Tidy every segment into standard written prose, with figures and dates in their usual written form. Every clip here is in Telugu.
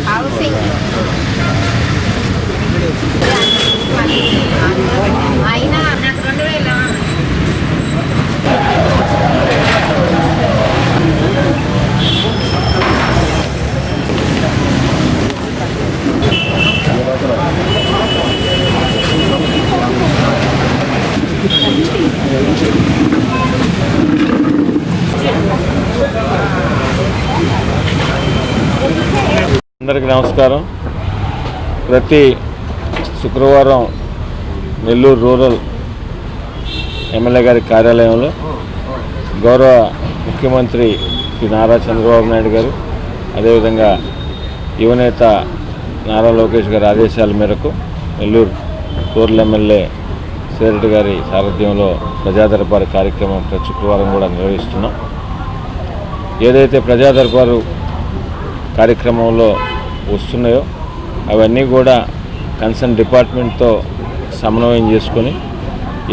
హౌసింగ్ అయినా నాకు 2000 అందరికీ నమస్కారం. ప్రతి శుక్రవారం నెల్లూరు రూరల్ ఎమ్మెల్యే గారి కార్యాలయంలో గౌరవ ముఖ్యమంత్రి శ్రీ నారా చంద్రబాబు నాయుడు గారు, అదేవిధంగా యువనేత నారా లోకేష్ గారి ఆదేశాల మేరకు నెల్లూరు రూరల్ ఎమ్మెల్యే సేరెడ్డి గారి సారథ్యంలో ప్రజా దర్బారు కార్యక్రమం ప్రతి శుక్రవారం కూడా నిర్వహిస్తున్నాం. ఏదైతే ప్రజా దర్బారు కార్యక్రమంలో వస్తున్నాయో అవన్నీ కూడా కన్సర్న్ డిపార్ట్మెంట్తో సమన్వయం చేసుకొని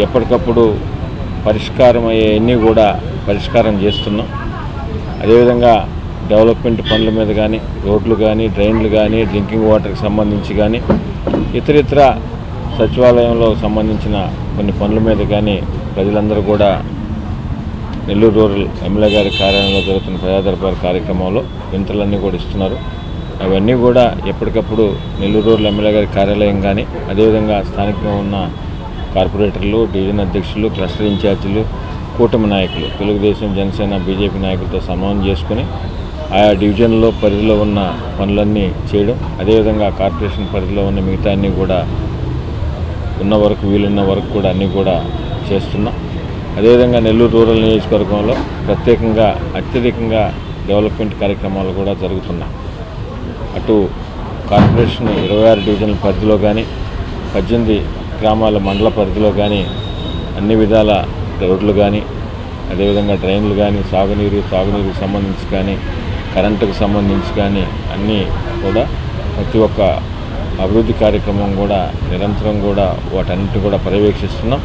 ఎప్పటికప్పుడు పరిష్కారం అయ్యేవన్నీ కూడా పరిష్కారం చేస్తున్నాం. అదేవిధంగా డెవలప్మెంట్ పనుల మీద కానీ, రోడ్లు కానీ, డ్రైన్లు కానీ, డ్రింకింగ్ వాటర్కి సంబంధించి కానీ, ఇతరితర సచివాలయంలో సంబంధించిన కొన్ని పనుల మీద కానీ ప్రజలందరూ కూడా నెల్లూరు రూరల్ ఎమ్మెల్యే గారి కార్యాలయంలో జరుగుతున్న ప్రజా దర్బారు కార్యక్రమంలో వింతలన్నీ కూడా ఇస్తున్నారు. అవన్నీ కూడా ఎప్పటికప్పుడు నెల్లూరు రూరల్ ఎమ్మెల్యే గారి కార్యాలయం కానీ, అదేవిధంగా స్థానికంగా ఉన్న కార్పొరేటర్లు, డివిజన్ అధ్యక్షులు, క్లస్టర్ ఇన్ఛార్జీలు, కూటమి నాయకులు, తెలుగుదేశం, జనసేన, బీజేపీ నాయకులతో సమన్వయం చేసుకుని ఆయా డివిజన్లో పరిధిలో ఉన్న పనులన్నీ చేయడం, అదేవిధంగా కార్పొరేషన్ పరిధిలో ఉన్న మిగతా అన్నీ కూడా ఉన్న వరకు వీలున్న వరకు కూడా అన్నీ కూడా చేస్తున్నాం. అదేవిధంగా నెల్లూరు రూరల్ నియోజకవర్గంలో ప్రత్యేకంగా అత్యధికంగా డెవలప్మెంట్ కార్యక్రమాలు కూడా జరుగుతున్నాయి. అటు కార్పొరేషన్ 26 డివిజన్ల పరిధిలో కానీ, 18 గ్రామాల మండల పరిధిలో కానీ అన్ని విధాల రోడ్లు కానీ, అదేవిధంగా డ్రైన్లు కానీ, తాగునీరుకి సంబంధించి కానీ, కరెంటుకు సంబంధించి కానీ అన్నీ కూడా ప్రతి ఒక్క అభివృద్ధి కార్యక్రమం కూడా నిరంతరం కూడా వాటన్నిటి కూడా పర్యవేక్షిస్తున్నాం.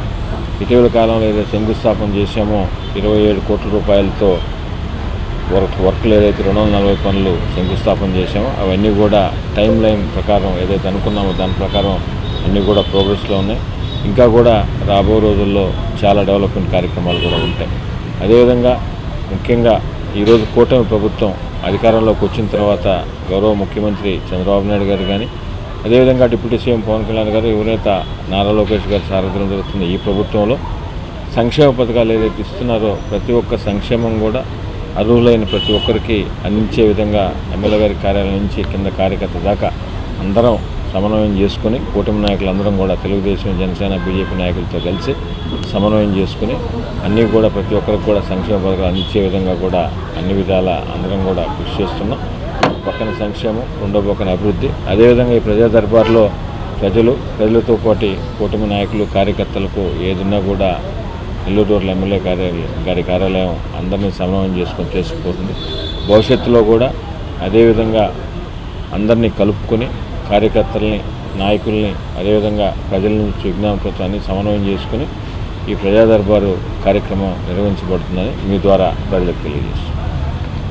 ఇటీవల కాలంలో ఏదైతే శంకుస్థాపన చేశామో 27 కోట్ల రూపాయలతో వర్క్లు ఏదైతే 240 పనులు శంకుస్థాపన చేశామో అవన్నీ కూడా టైం లైన్ ప్రకారం ఏదైతే అనుకున్నామో దాని ప్రకారం అన్నీ కూడా ప్రోగ్రెస్లో ఉన్నాయి. ఇంకా కూడా రాబో రోజుల్లో చాలా డెవలప్మెంట్ కార్యక్రమాలు కూడా ఉంటాయి. అదేవిధంగా ముఖ్యంగా ఈరోజు కూటమి ప్రభుత్వం అధికారంలోకి వచ్చిన తర్వాత గౌరవ ముఖ్యమంత్రి చంద్రబాబు నాయుడు గారు కానీ, అదేవిధంగా డిప్యూటీ సీఎం పవన్ కళ్యాణ్ గారు, యువనేత నారా లోకేష్ గారి సారథ్యం జరుగుతుంది ఈ ప్రభుత్వంలో సంక్షేమ పథకాలు ఏదైతే ఇస్తున్నారో ప్రతి ఒక్క సంక్షేమం కూడా అర్హులైన ప్రతి ఒక్కరికి అందించే విధంగా ఎమ్మెల్యే గారి కార్యాలయం నుంచి కింద కార్యకర్త దాకా అందరం సమన్వయం చేసుకుని కూటమి నాయకులందరం కూడా తెలుగుదేశం, జనసేన, బీజేపీ నాయకులతో కలిసి సమన్వయం చేసుకుని అన్నీ కూడా ప్రతి ఒక్కరికి కూడా సంక్షేమ పథకాలు అందించే విధంగా కూడా అన్ని విధాల అందరం కూడా కృషి చేస్తున్నాం. పక్కన సంక్షేమం, రెండో పక్కన అభివృద్ధి. అదేవిధంగా ఈ ప్రజా దర్బార్లో ప్రజలతో పాటు కూటమి నాయకులు, కార్యకర్తలకు ఏదున్నా కూడా నెల్లూరు రూరల్ ఎమ్మెల్యే గారి కార్యాలయం అందరినీ సమన్వయం చేసుకుపోతుంది. భవిష్యత్తులో కూడా అదేవిధంగా అందరినీ కలుపుకొని కార్యకర్తల్ని, నాయకుల్ని, అదేవిధంగా ప్రజల నుంచి విజ్ఞాపనతో సమన్వయం చేసుకుని ఈ ప్రజా దర్బారు కార్యక్రమం నిర్వహించబడుతుందని మీ ద్వారా ప్రజలకు తెలియజేస్తున్నాను.